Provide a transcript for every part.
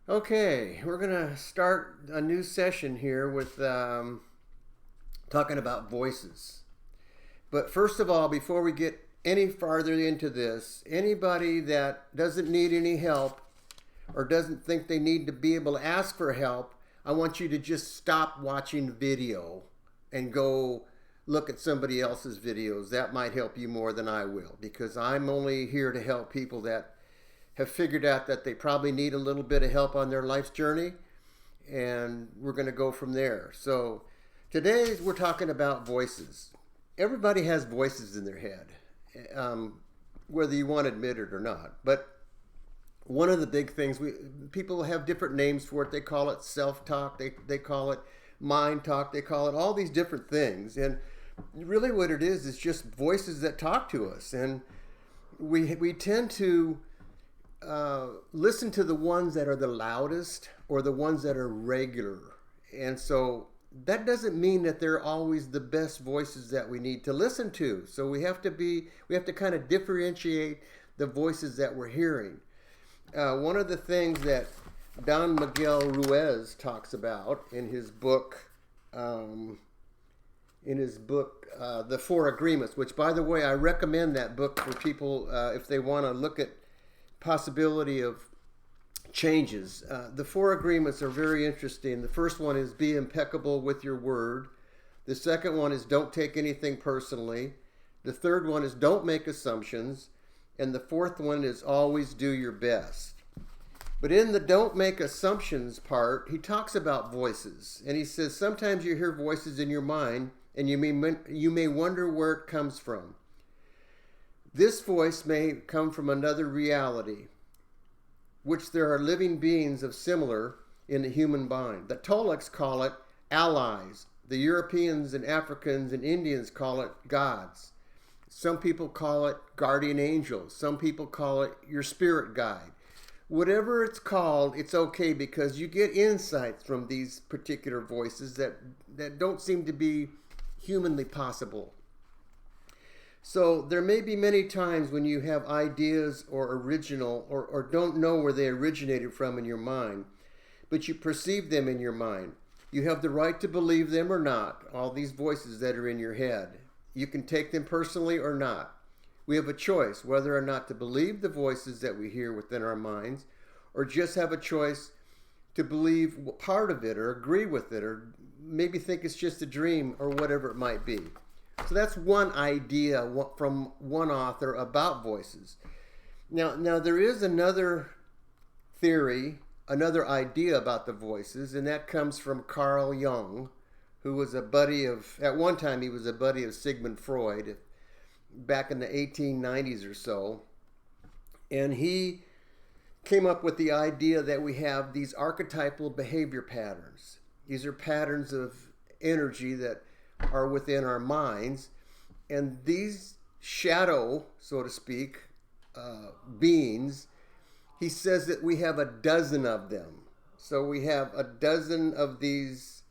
Okay, we're going to start a new session here with talking about voices. But first of all, before we get any farther into this, anybody that doesn't need any help or doesn't think they need to be able to ask for help, I want you to just stop watching video and go look at somebody else's videos. That might help you more than I will, because I'm only here to help people that have figured out that they probably need a little bit of help on their life's journey, and we're going to go from there. So today we're talking about voices. Everybody has voices in their head, um, whether you want to admit it or not. But one of the big things, people have different names for it. They call it self-talk. They call it mind talk. They call it all these different things. And really what it is just voices that talk to us. And we tend to listen to the ones that are the loudest or the ones that are regular. And so that doesn't mean that they're always the best voices that we need to listen to. So we have to kind of differentiate the voices that we're hearing. One of the things that Don Miguel Ruiz talks about um, The Four Agreements, which, by the way, I recommend that book for people if they want to look at possibility of changes. The Four Agreements are very interesting. The first one is be impeccable with your word. The second one is don't take anything personally. The third one is don't make assumptions. And the fourth one is always do your best. But in the don't make assumptions part, he talks about voices. And he says sometimes you hear voices in your mind and you may wonder where it comes from. This voice may come from another reality, which there are living beings of similar in the human mind. The Toltecs call it allies. The Europeans and Africans and Indians call it gods. Some people call it guardian angels. Some people call it your spirit guide. Whatever it's called, it's okay, because you get insights from these particular voices that don't seem to be humanly possible. So there may be many times when you have ideas or original or don't know where they originated from in your mind, but you perceive them in your mind. You have the right to believe them or not, all these voices that are in your head. You can take them personally or not. We have a choice whether or not to believe the voices that we hear within our minds, or just have a choice to believe part of it or agree with it, or maybe think it's just a dream or whatever it might be. So that's one idea from one author about voices. Now there is another theory, another idea about the voices, and that comes from Carl Jung, who was at one time he was a buddy of Sigmund Freud back in the 1890s or so. And he came up with the idea that we have these archetypal behavior patterns. These are patterns of energy that are within our minds, and these shadow, so to speak, beings, he says that we have a dozen of them. So we have a dozen of these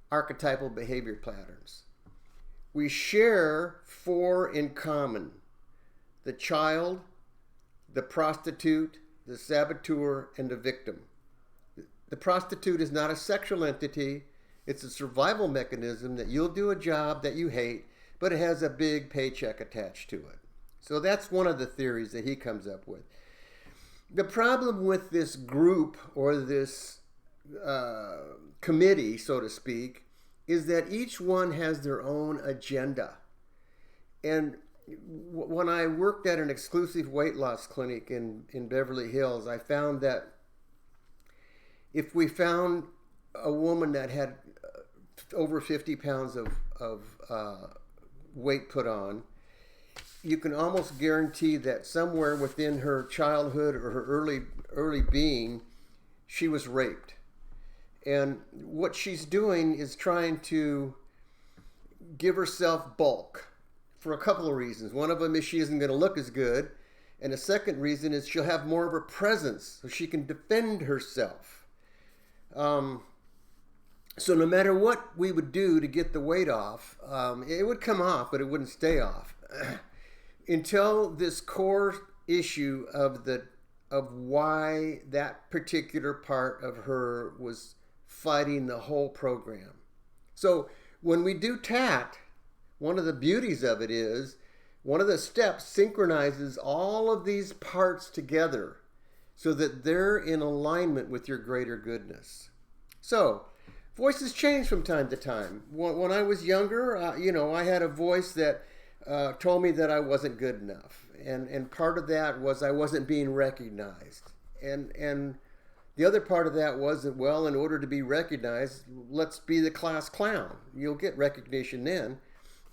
archetypal behavior patterns. We share four in common: the child, the prostitute, the saboteur, and the victim. The prostitute is not a sexual entity. It's a survival mechanism that you'll do a job that you hate, but it has a big paycheck attached to it. So that's one of the theories that he comes up with. The problem with this group or this committee, so to speak, is that each one has their own agenda. And when I worked at an exclusive weight loss clinic in Beverly Hills, I found that if we found a woman that had over 50 pounds of weight put on, you can almost guarantee that somewhere within her childhood or her early being, she was raped. And what she's doing is trying to give herself bulk for a couple of reasons. One of them is she isn't going to look as good. And the second reason is she'll have more of a presence so she can defend herself. So no matter what we would do to get the weight off, it would come off, but it wouldn't stay off until this core issue of the of why that particular part of her was fighting the whole program. So when we do TAT, one of the beauties of it is one of the steps synchronizes all of these parts together so that they're in alignment with your greater goodness. So voices change from time to time. When I was younger, I had a voice that told me that I wasn't good enough. And part of that was I wasn't being recognized. And the other part of that was that, well, in order to be recognized, let's be the class clown. You'll get recognition then.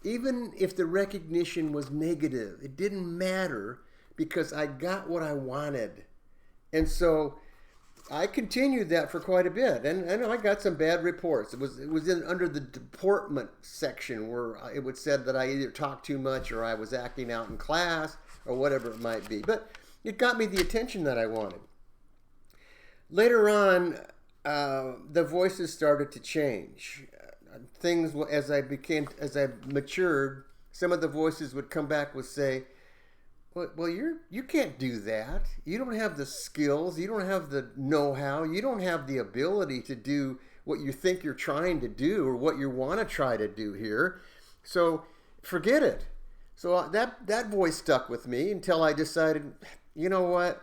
Even if the recognition was negative, it didn't matter because I got what I wanted. And so I continued that for quite a bit, and I got some bad reports. It was under the deportment section where it would said that I either talked too much or I was acting out in class or whatever it might be. But it got me the attention that I wanted. Later on, the voices started to change. Things as I matured, some of the voices would come back and say, well, you can't do that. You don't have the skills. You don't have the know-how. You don't have the ability to do what you think you're trying to do or what you want to try to do here. So forget it. So that voice stuck with me until I decided, you know what?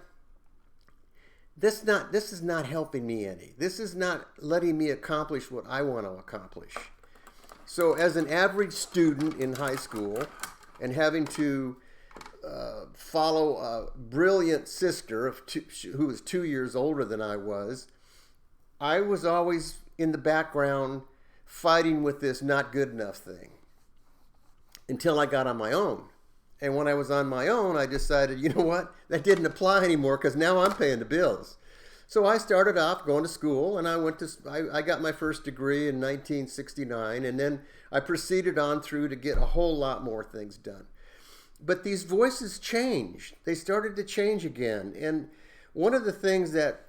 This is not helping me any. This is not letting me accomplish what I want to accomplish. So as an average student in high school and having to follow a brilliant sister who was 2 years older than I was always in the background fighting with this not good enough thing until I got on my own. And when I was on my own, I decided, you know what, that didn't apply anymore because now I'm paying the bills. So I started off going to school, and I got my first degree in 1969, and then I proceeded on through to get a whole lot more things done. But these voices changed. They started to change again. And one of the things that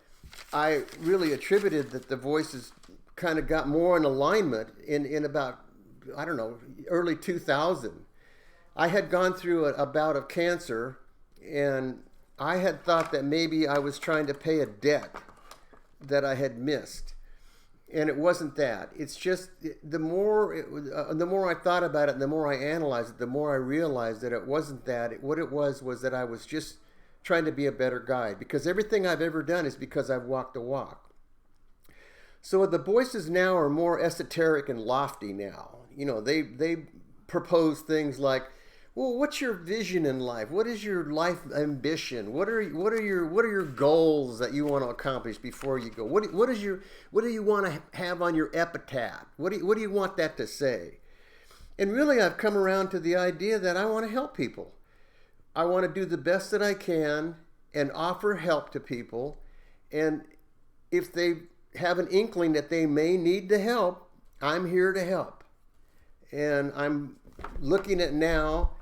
I really attributed that the voices kind of got more in alignment in about, I don't know, early 2000. I had gone through a bout of cancer, and I had thought that maybe I was trying to pay a debt that I had missed. And it wasn't that. It's just the more I thought about it, and the more I analyzed it, the more I realized that it wasn't that. What it was that I was just trying to be a better guide, because everything I've ever done is because I've walked the walk. So the voices now are more esoteric and lofty now. You know, they propose things like, well, what's your vision in life? What is your life ambition? What are your goals that you want to accomplish before you go? What do you want to have on your epitaph? What do you want that to say? And really, I've come around to the idea that I want to help people. I want to do the best that I can and offer help to people. And if they have an inkling that they may need the help, I'm here to help. And I'm looking at now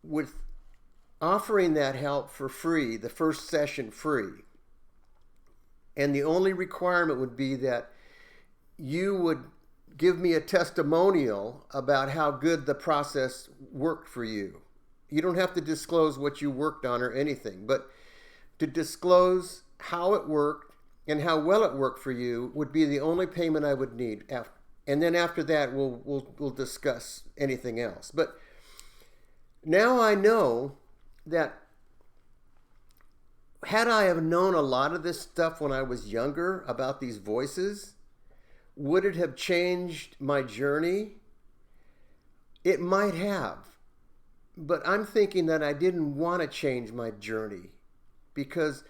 with offering that help for free, the first session free. And the only requirement would be that you would give me a testimonial about how good the process worked for you. You don't have to disclose what you worked on or anything, but to disclose how it worked and how well it worked for you would be the only payment I would need. And then after that, we'll discuss anything else. But now I know that had I have known a lot of this stuff when I was younger about these voices, would it have changed my journey? It might have. But I'm thinking that I didn't want to change my journey, because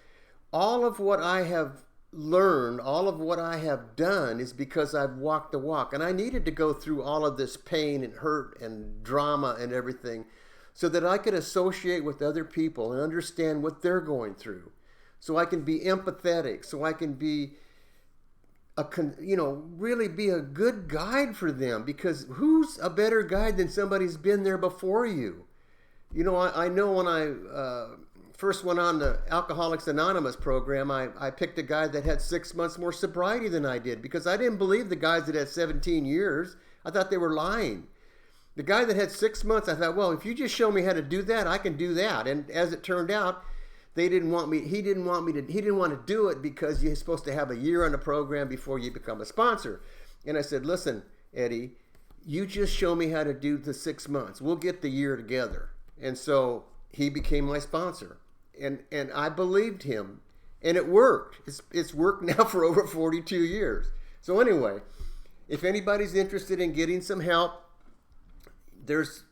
all of what I have learned, all of what I have done is because I've walked the walk. And I needed to go through all of this pain and hurt and drama and everything so that I could associate with other people and understand what they're going through. So I can be empathetic, so I can be really be a good guide for them, because who's a better guide than somebody who's been there before you? You know, I know when I first went on the Alcoholics Anonymous program, I picked a guy that had 6 months more sobriety than I did, because I didn't believe the guys that had 17 years. I thought they were lying. The guy that had 6 months, I thought, well, if you just show me how to do that, I can do that. And as it turned out, He didn't want to do it because you're supposed to have a year on the program before you become a sponsor. And I said, listen, Eddie, you just show me how to do the 6 months. We'll get the year together. And so he became my sponsor. And I believed him. And it worked. It's worked now for over 42 years. So anyway, if anybody's interested in getting some help, there's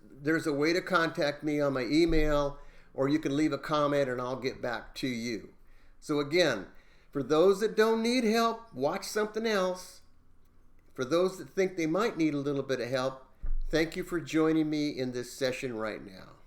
a way to contact me on my email, or you can leave a comment and I'll get back to you. So again, for those that don't need help, watch something else. For those that think they might need a little bit of help, thank you for joining me in this session right now.